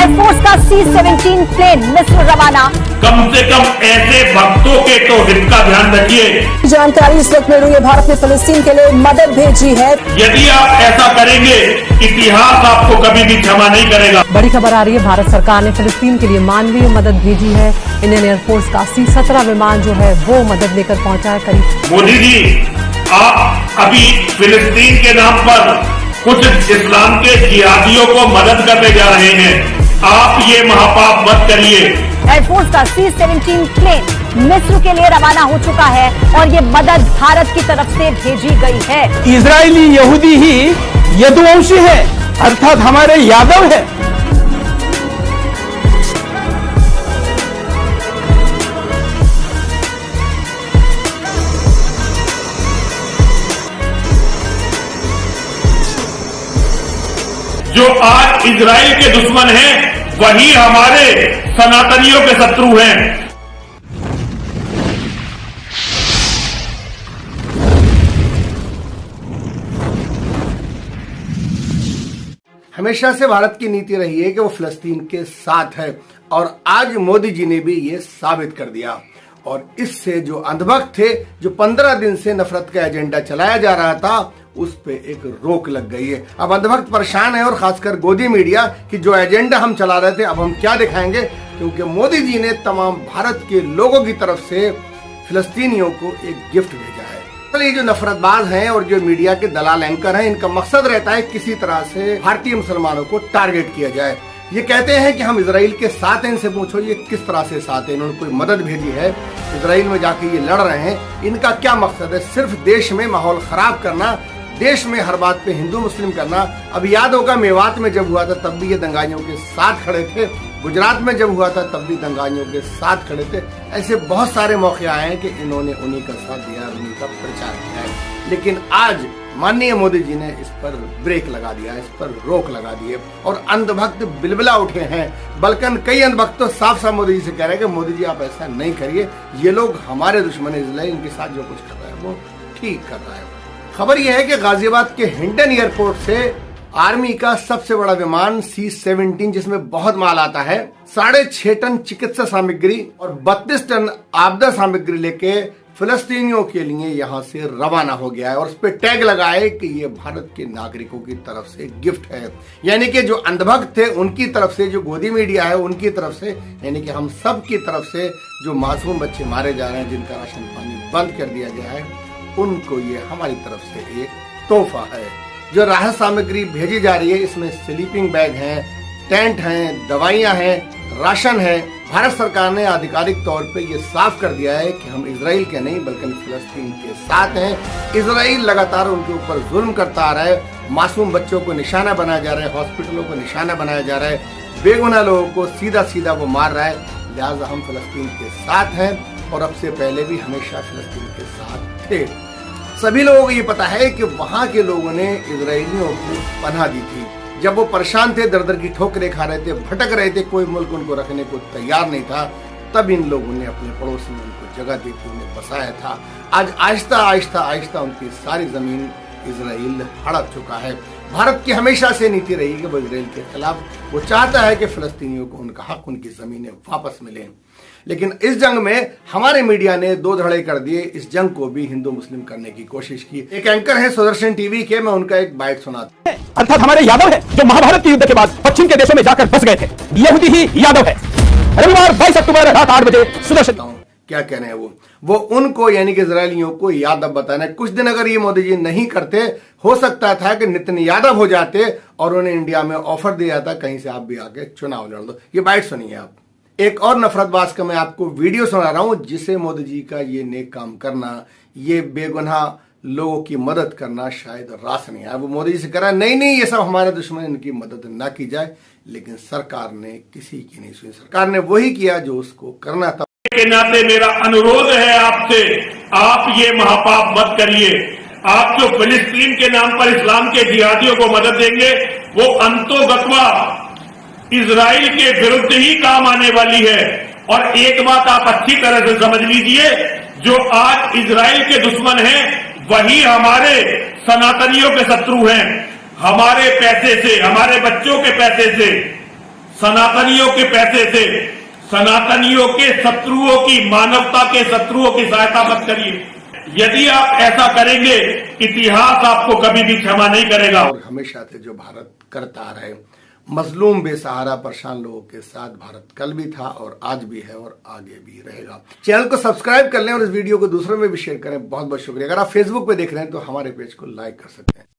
Air force का C-17 plane मिस्र रवाना। कम से कम ऐसे भक्तों के तो हित का ध्यान रखिए। जानकारी इस वक्त मिल रही है, भारत ने फिलिस्तीन के लिए मदद भेजी है। यदि आप ऐसा करेंगे, इतिहास आपको कभी भी क्षमा नहीं करेगा। बड़ी खबर आ रही है, भारत सरकार ने फिलिस्तीन के लिए मानवीय मदद भेजी है। इंडियन एयरफोर्स का C-17 विमान जो है वो मदद लेकर पहुंचा है। करीब मोदी जी, आप अभी फिलिस्तीन के नाम पर कुछ इस्लाम के जिहादियों को मदद करने जा रहे हैं। आप ये महापाप मत करिए। एयरफोर्स का C-17 प्लेन मिस्र के लिए रवाना हो चुका है और ये मदद भारत की तरफ से भेजी गई है। इजरायली यहूदी ही यदुवंशी है, अर्थात हमारे यादव है। जो आज इजराइल के दुश्मन हैं, वही हमारे सनातनियों के शत्रु हैं। हमेशा से भारत की नीति रही है कि वो फिलिस्तीन के साथ है और आज मोदी जी ने भी ये साबित कर दिया। और इससे जो अंधभक्त थे, जो 15 दिन से नफरत का एजेंडा चलाया जा रहा था, उस पे एक रोक लग गई है। अब अंधभक्त परेशान है और खासकर गोदी मीडिया कि जो एजेंडा हम चला रहे थे अब हम क्या दिखाएंगे, क्योंकि मोदी जी ने तमाम भारत के लोगों की तरफ से फिलिस्तीनियों को एक गिफ्ट भेजा है। तो ये जो नफरतबाज हैं और जो मीडिया के दलाल एंकर हैं, इनका मकसद रहता है किसी तरह से भारतीय मुसलमानों को टारगेट किया जाए। ये कहते हैं कि हम इजराइल के साथ हैं। इनसे पूछो ये किस तरह से साथ है, इन्होंने कोई मदद भेजी है? इजराइल में जाके ये लड़ रहे हैं, इनका क्या मकसद है? सिर्फ देश में माहौल खराब करना, देश में हर बात पे हिंदू मुस्लिम करना। अब याद होगा मेवात में जब हुआ था तब भी ये दंगाइयों के साथ खड़े थे, गुजरात में जब हुआ था तब भी दंगाइयों के साथ खड़े थे। ऐसे बहुत सारे मौके आए हैं कि इन्होंने उन्हीं का साथ दिया, उन्हीं का प्रचार किया है। लेकिन आज माननीय मोदी जी ने इस पर ब्रेक लगा दिया, इस पर रोक लगा दी है और अंधभक्त बिलबिला उठे हैं। बल्कि कई अंधभक्त तो साफ साफ मोदी जी से कह रहे हैं कि मोदी जी आप ऐसा नहीं करिए, ये लोग हमारे दुश्मन इजराइल, इनके साथ जो कुछ कर रहा है वो ठीक कर रहा है। खबर यह है कि गाजियाबाद के हिंडन एयरपोर्ट से आर्मी का सबसे बड़ा विमान C-17, जिसमें बहुत माल आता है, 6.5 टन चिकित्सा सामग्री और 32 टन आपदा सामग्री लेके फिलिस्तीनियों के लिए यहां से रवाना हो गया है और उस पर टैग लगाए कि ये भारत के नागरिकों की तरफ से गिफ्ट है। यानी कि जो अंधभक्त थे उनकी तरफ से, जो गोदी मीडिया है उनकी तरफ से, यानी कि हम सब की तरफ से जो मासूम बच्चे मारे जा रहे हैं, जिनका राशन पानी बंद कर दिया गया है, उनको ये हमारी तरफ से एक तोहफा है। जो राहत सामग्री भेजी जा रही है, इसमें स्लीपिंग बैग हैं, टेंट हैं, दवाइयां हैं, राशन है। भारत सरकार ने आधिकारिक तौर पे ये साफ कर दिया है कि हम इजराइल के नहीं बल्कि फिलिस्तीन के साथ हैं। इजराइल लगातार उनके ऊपर जुल्म करता आ रहा है, मासूम बच्चों को निशाना बनाया जा रहा है, हॉस्पिटलों को निशाना बनाया जा रहा है, बेगुनाह लोगों को सीधा सीधा वो मार रहा है। लिहाजा हम फिलिस्तीन के साथ हैं और अब से पहले भी हमेशा फिलिस्तीन के साथ थे। सभी लोगों को ये पता है कि वहां के लोगों ने इजरायलियों को पनाह दी थी जब वो परेशान थे, दर दर की ठोकरें खा रहे थे, भटक रहे थे, कोई मुल्क उनको रखने को तैयार नहीं था। तब इन लोगों ने अपने पड़ोसी में उनको जगह दी थी, उन्हें बसाया था। आज आहिस्ता आहिस्ता आहिस्ता उनकी सारी जमीन इजराइल हड़प चुका है। भारत की हमेशा से नीति रही कि वो इजराइल के खिलाफ, वो चाहता है कि फिलिस्तीनियों को उनका हक, उनकी जमीनें वापस मिले। लेकिन इस जंग में हमारे मीडिया ने दो धड़े कर दिए, इस जंग को भी हिंदू मुस्लिम करने की कोशिश की। एक एंकर है सुदर्शन टीवी के, मैं उनका एक बाइट सुनाता हूं। अर्थात हमारे यादव है जो महाभारत के युद्ध के बाद पश्चिम के देशों में जाकर बस गए थे, यहूदी ही यादव है। रविवार 22 अक्टूबर रात 8 बजे सुदर्शन। क्या कह रहे हैं वो उनको यानी कि इजरायलियों को यादव बताना है। कुछ दिन अगर ये मोदी जी नहीं करते, हो सकता था कि नितिन यादव हो जाते और उन्हें इंडिया में ऑफर दिया था कहीं से आप भी आके चुनाव लड़ दो। ये बाइट सुनिए आप। एक और नफरतबाज का मैं आपको वीडियो सुना रहा हूं, जिसे मोदी जी का ये नेक काम करना, ये बेगुनाह लोगों की मदद करना शायद रास नहीं है। वो मोदी जी से करा नहीं ये सब हमारे दुश्मन, इनकी मदद ना की जाए। लेकिन सरकार ने किसी की नहीं सुनी, सरकार ने वही किया जो उसको करना था। के नाते मेरा अनुरोध है आपसे, आप ये महापाप मत करिए। आप जो फिलिस्तीन के नाम पर इस्लाम के जिहादियों को मदद देंगे, वो अंतोगत्वा इजराइल के विरुद्ध ही काम आने वाली है। और एक बात आप अच्छी तरह से समझ लीजिए, जो आज इजराइल के दुश्मन हैं, वही हमारे सनातनियों के शत्रु हैं। हमारे पैसे से, हमारे बच्चों के पैसे से सनातनियों के पैसे से सनातनियों के शत्रुओं की, मानवता के शत्रुओं की सहायता मत करिए। यदि आप ऐसा करेंगे, इतिहास आपको कभी भी क्षमा नहीं करेगा। और हमेशा से जो भारत करता आ रहे मजलूम, बेसहारा, परेशान लोगों के साथ भारत कल भी था और आज भी है और आगे भी रहेगा। चैनल को सब्सक्राइब कर लें और इस वीडियो को दूसरों में भी शेयर करें। बहुत बहुत शुक्रिया। अगर आप फेसबुक पे देख रहे हैं तो हमारे पेज को लाइक कर सकते हैं।